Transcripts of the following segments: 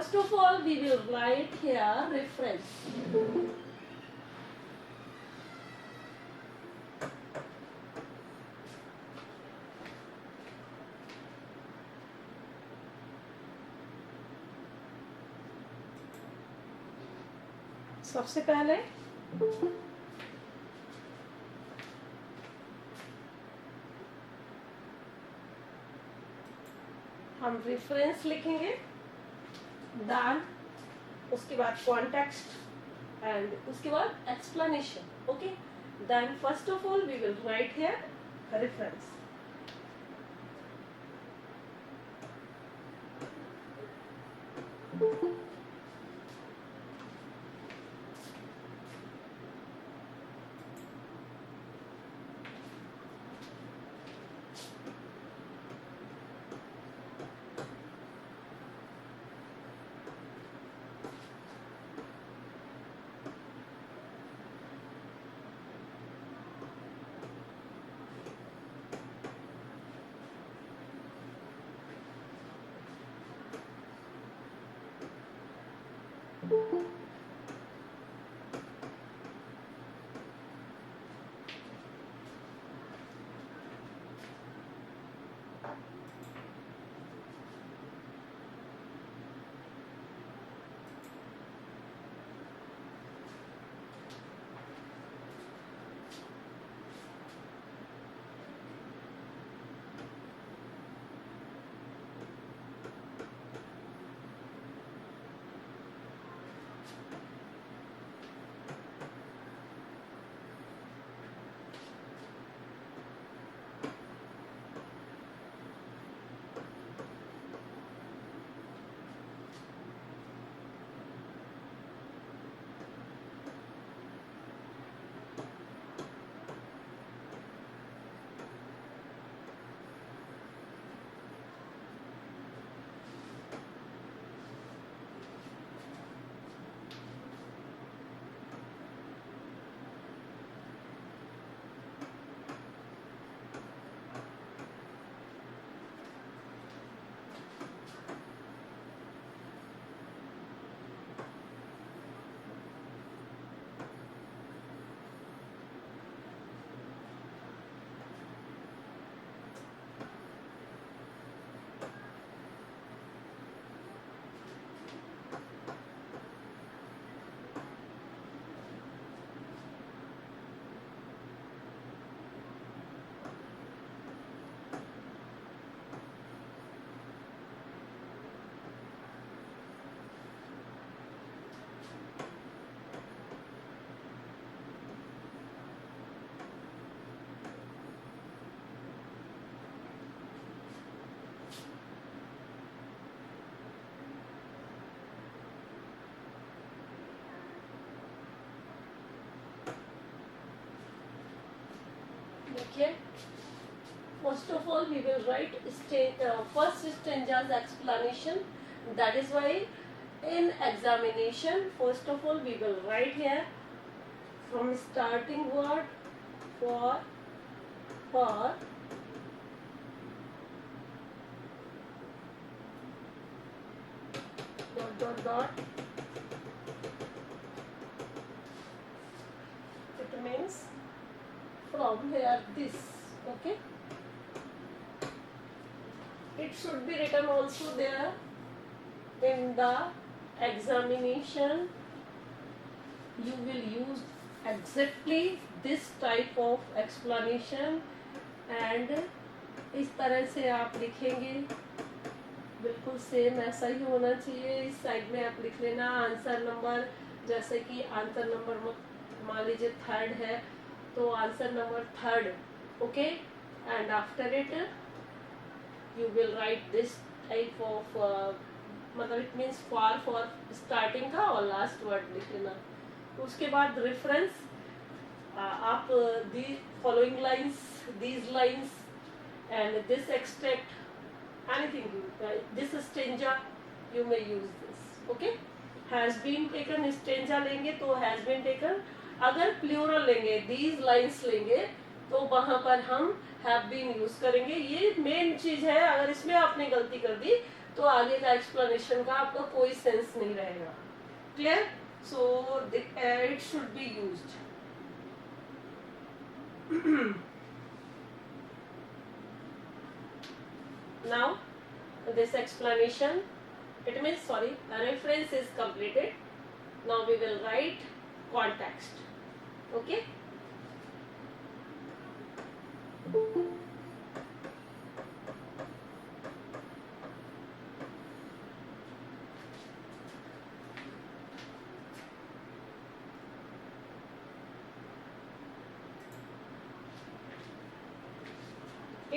First of all, we will write here reference. सबसे पहले हम रेफरेंस लिखेंगे, देन उसके बाद कॉन्टेक्स्ट एंड उसके बाद explanation. Okay, then first of all we will write here reference. Okay. First of all, we will write first stanza's explanation. That is why in examination, first of all, we will write here from starting word for dot. It means from here this. Okay. It should be written also there in the examination. You will use exactly this type of explanation and इस तरह से आप लिखेंगे, बिल्कुल same ऐसा ही होना चाहिए. इस साइड में आप लिख लेना आंसर नंबर, जैसे कि आंसर नंबर मान लीजिए 3rd है तो answer number 3rd. Okay, and after it you will write this type of मतलब it means for starting का और last word लिख लेना. उसके बाद reference आप the following lines, these lines and this extract, anything this stanza you may use this. Okay, has been taken stanza लेंगे तो has been taken. अगर plural लेंगे, these lines लेंगे तो वहां पर हम have been यूज करेंगे. ये मेन चीज है. अगर इसमें आपने गलती कर दी तो आगे का एक्सप्लेनेशन का आपका कोई सेंस नहीं रहेगा. Clear? So it should be used. Now this explanation, it means, sorry, the reference is completed. Now we will write context. Okay.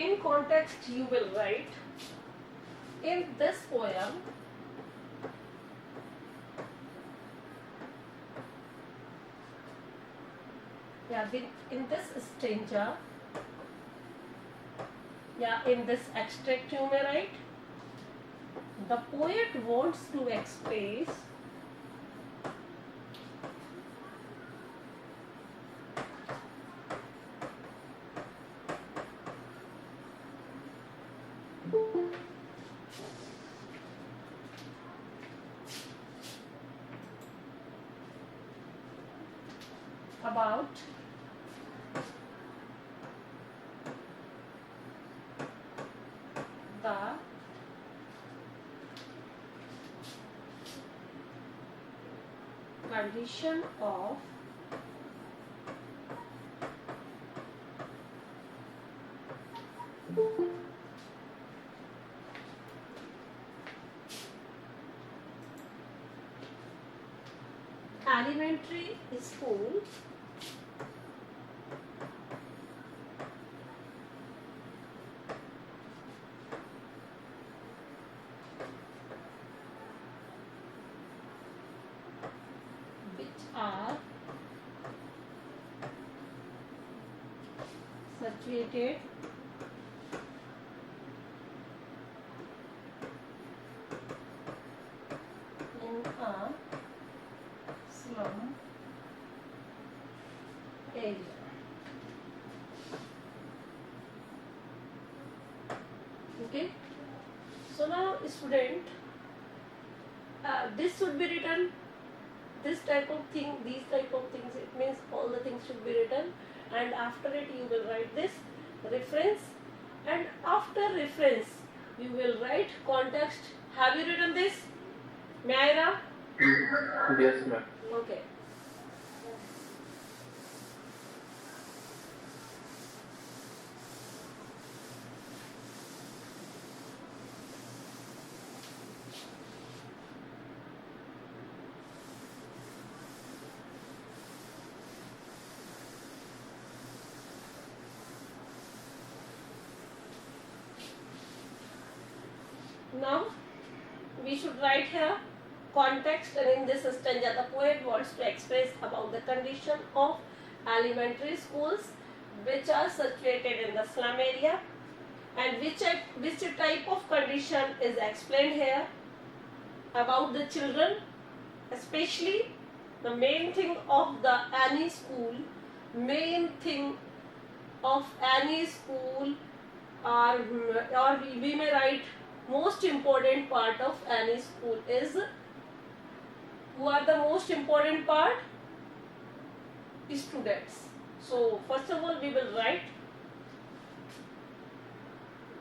In context you will write, in this poem in this stanza, in this extract you may write, the poet wants to express about the condition of elementary school which are situated in a slum area. Okay. So now, student, this should be written. This type of thing, these type of things. It means all the things should be written, and after it you will write this reference, and after reference you will write context. Have you written this, Maira? Yes, ma'am. Okay. Now we should write here context, and in this stanza the poet wants to express about the condition of elementary schools which are situated in the slum area, and which type of condition is explained here about the children, especially the main thing of the any school, main thing of any school, or we may write most important part of any school is, who are the most important part? Students. So first of all we will write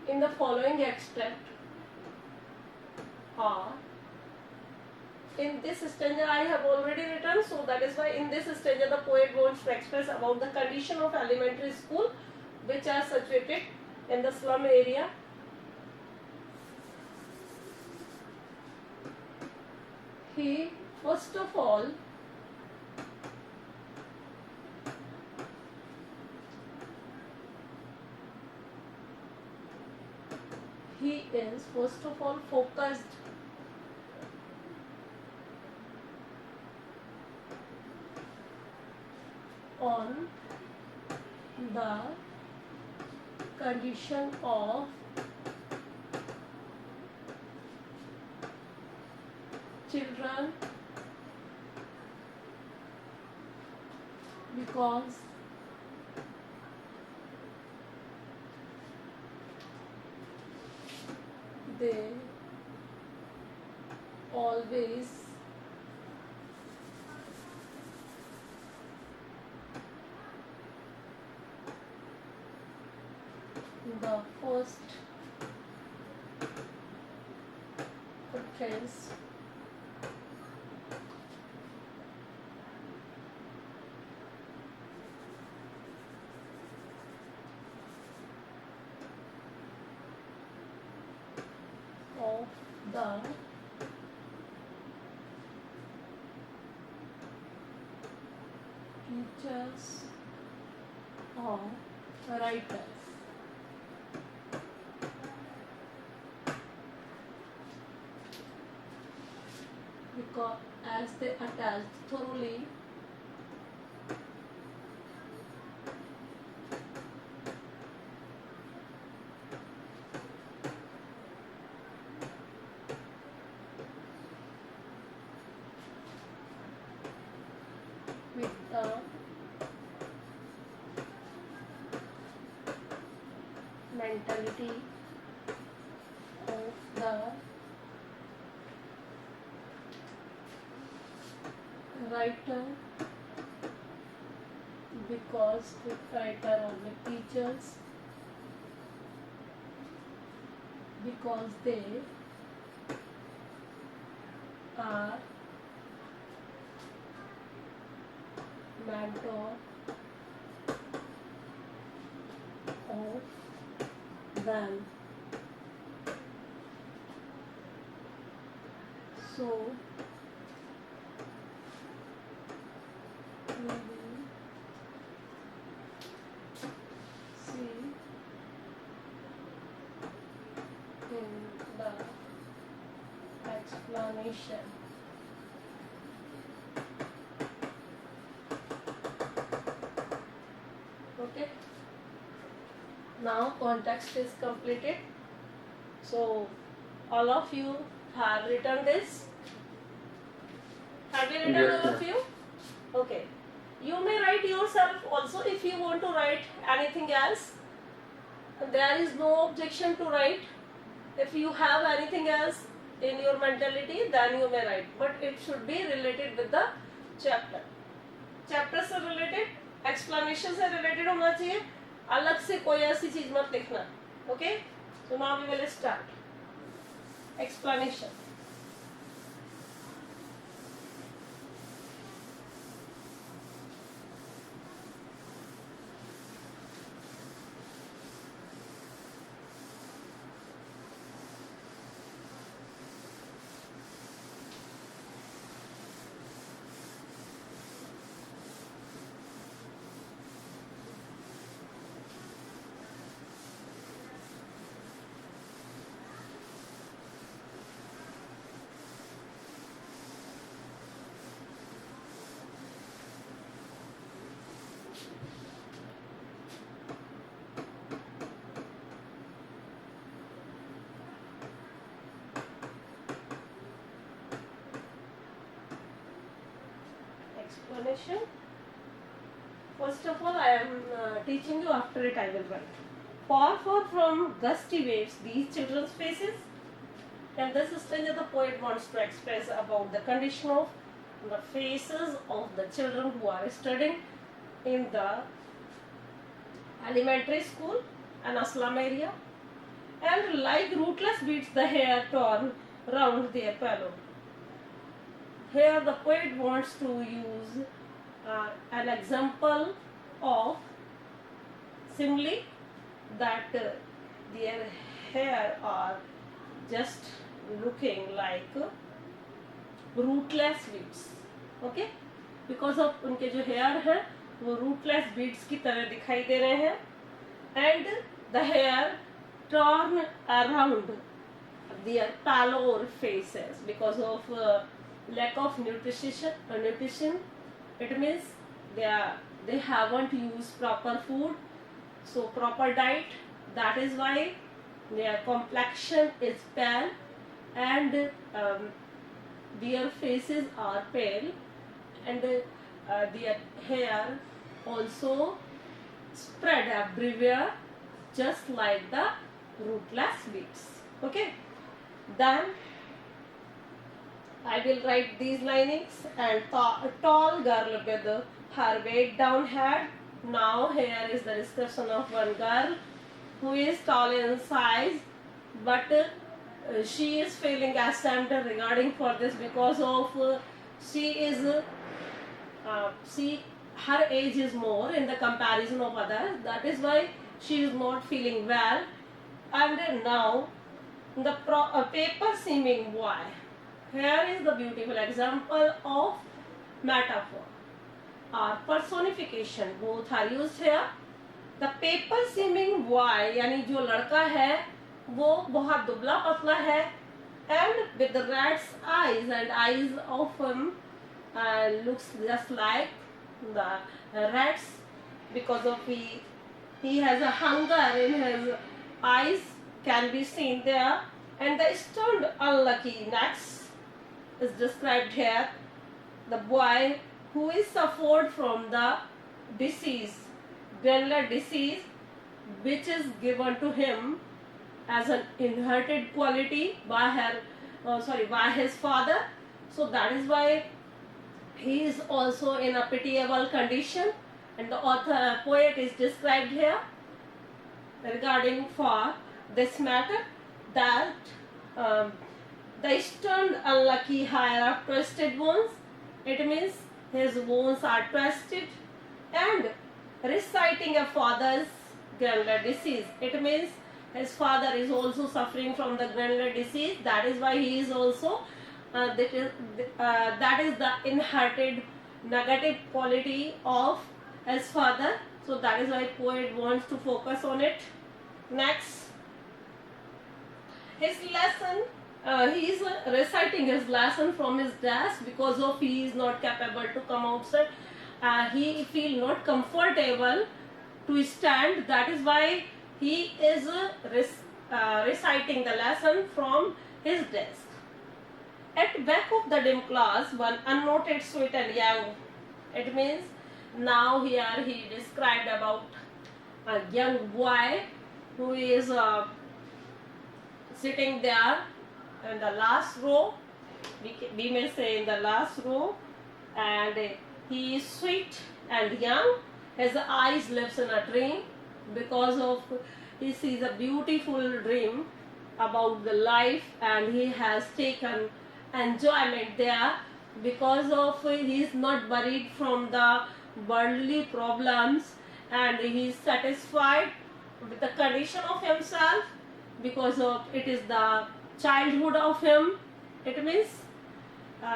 in the following extract, in this stanza I have already written, so that is why in this stanza the poet wants to express about the condition of elementary school which are situated in the slum area. He first of all focused on the condition of children because they always the first preference of the teachers or writers. Because as they attached thoroughly with the mentality of the writer, because the writer are the teachers, because they are mentor of them. So we will see in the explanation. Okay. Now context is completed. So all of you have written this. Have you written Yes, all of ma'am. you? Okay. You may write yourself also if you want to write anything else. There is no objection to write. If you have anything else in your mentality, then you may write. But it should be related with the chapter. Chapter से related, explanation से related होना चाहिए. अलग से कोई ऐसी चीज मत लिखना. Okay, so now we will start explanation. Explanation. First of all, I am teaching you. After it, I will write. Far from gusty waves, these children's faces. And this is when the poet wants to express about the condition of the faces of the children who are studying in the elementary school and Aslam area. And like rootless beads, the hair torn round their pillow. Here the poet wants to use an example of simile that their hair are just looking like rootless beads. Okay, because of उनके जो hair है वो rootless beads की तरह दिखाई दे रहे हैं. And the hair torn around their pallor faces because of lack of nutrition. It means they haven't used proper food, so proper diet. That is why their complexion is pale and their faces are pale, and their hair also spread everywhere just like the rootless beads. Okay, then I will write these linings. And a tall girl with her weight down head. Now here is the description of one girl who is tall in size, but she is feeling ashamed regarding for this because of she is she her age is more in the comparison of others. That is why she is not feeling well. And now the paper seeming boy. Here is the beautiful example of metaphor or personification. Both are used here. The paper seeming boy यानी जो लड़का है वो बहुत दुबला पतला है and with the rat's eyes, and eyes of him looks just like the rats because of he has a hunger in his eyes can be seen there. And the stunned unlucky next is described here. The boy who is suffered from the disease, granular disease, which is given to him as an inherited quality by by his father. So that is why he is also in a pitiable condition. And the poet is described here regarding for this matter, that the stunned unlucky have twisted wounds. It means his wounds are twisted. And reciting a father's granular disease, it means his father is also suffering from the granular disease. That is why he is also that is the inherited negative quality of his father. So that is why poet wants to focus on it. Next, his lesson, he is reciting his lesson from his desk because of he is not capable to come outside. He feel not comfortable to stand. That is why he is reciting the lesson from his desk. At back of the dim class, one unnoted, sweet and young. It means now here he described about a young boy who is sitting there in the last row. We may say in the last row, and he is sweet and young. His eyes lives in a dream because of he sees a beautiful dream about the life, and he has taken enjoyment there because of he is not worried from the worldly problems, and he is satisfied with the condition of himself because of it is the childhood of him. It means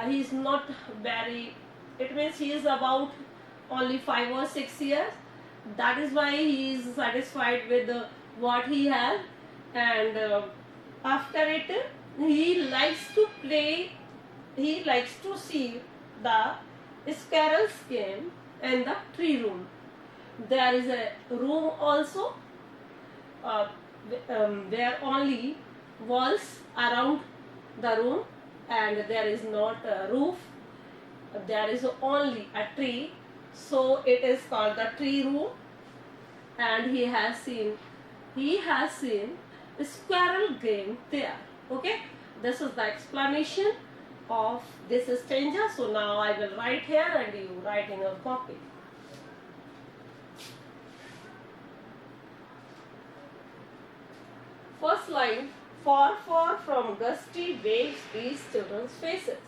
he is not very, it means he is about only 5 or 6 years. That is why he is satisfied with what he has. And after it he likes to play, he likes to see the squirrel's game in the tree room. There is a room also where only walls around the room, and there is not a roof, there is only a tree, so it is called the tree room. And he has seen a squirrel game there. Okay, this is the explanation of this stanza. So now I will write here and you write in your copy. First line, far, far from gusty waves these children's faces.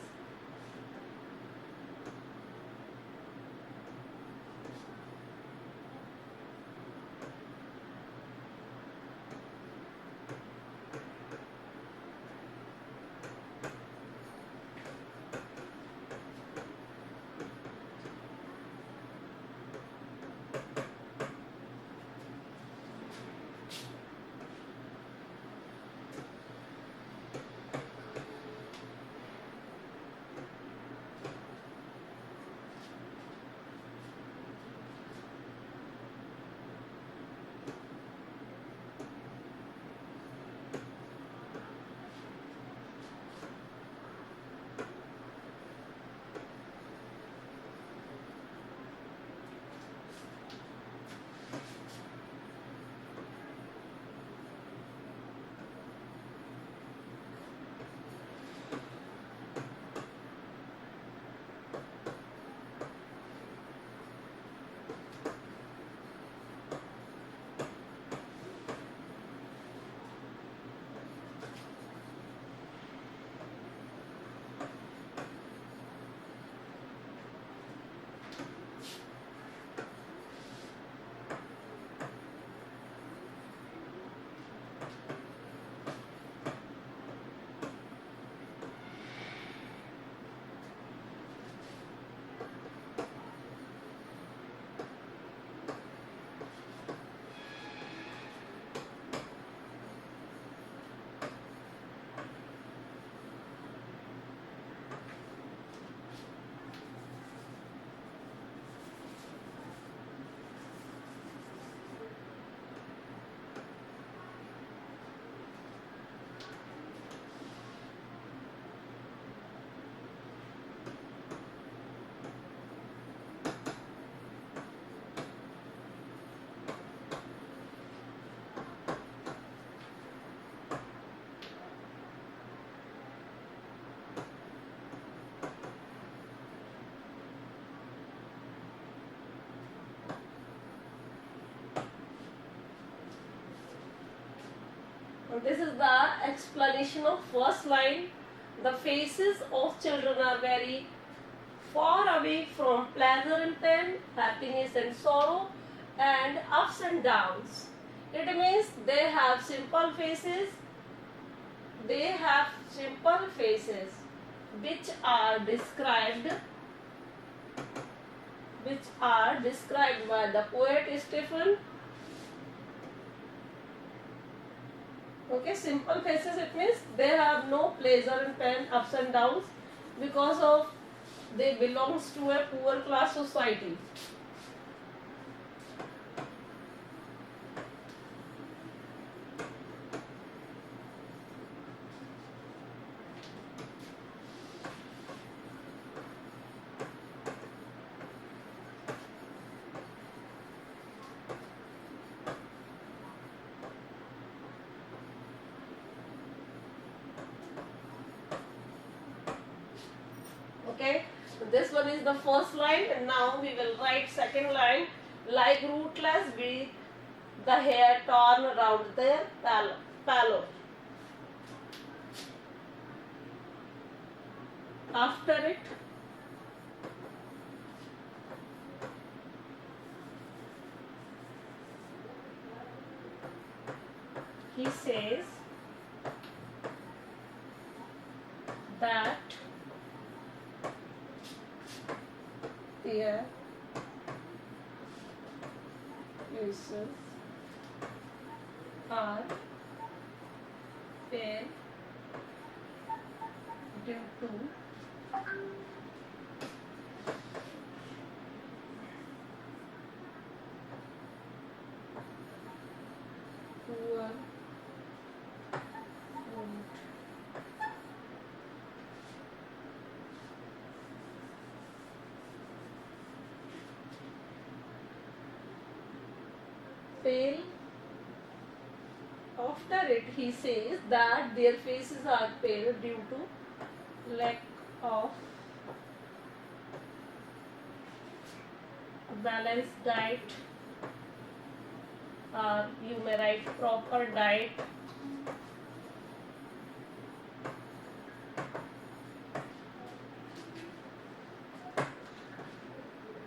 This is the explanation of first line. The faces of children are very far away from pleasure and pain, happiness and sorrow, and ups and downs. It means they have simple faces. They have simple faces which are described by the poet Stephen. Okay, simple faces, it means they have no pleasure and pain, ups and downs, because of they belongs to a poor class society. Okay, so this one is the first line, and now we will write second line. Like rootless with the hair torn around their pallor. After it, he says that their uses are pale due to poor food. Pale. After it, he says that their faces are pale due to lack of balanced diet, or you may write proper diet.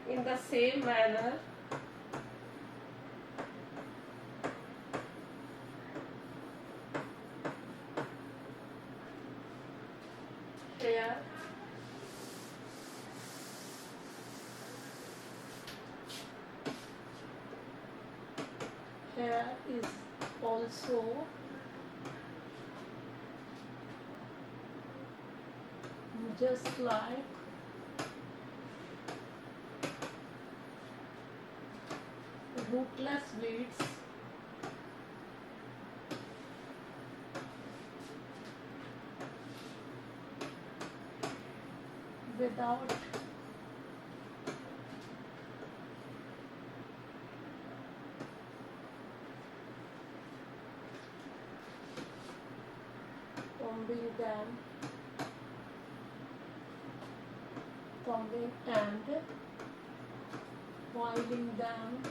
In the same manner, here is also just like rootless weeds without combing and boiling them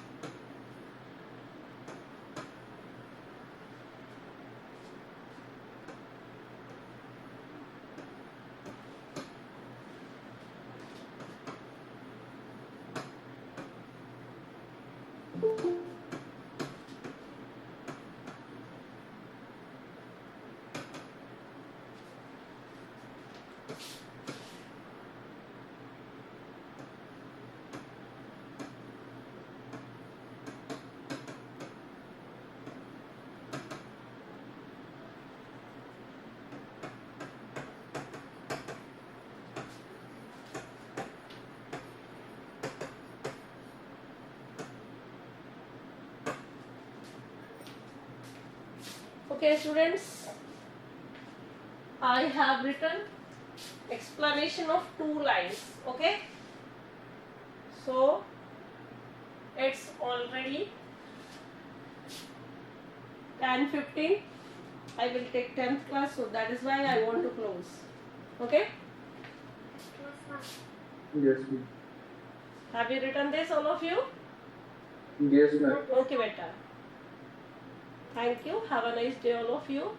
Okay, students, I have written explanation of 2 lines. Okay, so it's already 10:15. I will take 10th class, so that is why I want to close. Okay, Yes, ma'am. have you written this, all of you? Yes, ma'am. Okay, beta. Thank you. Have a nice day, all of you.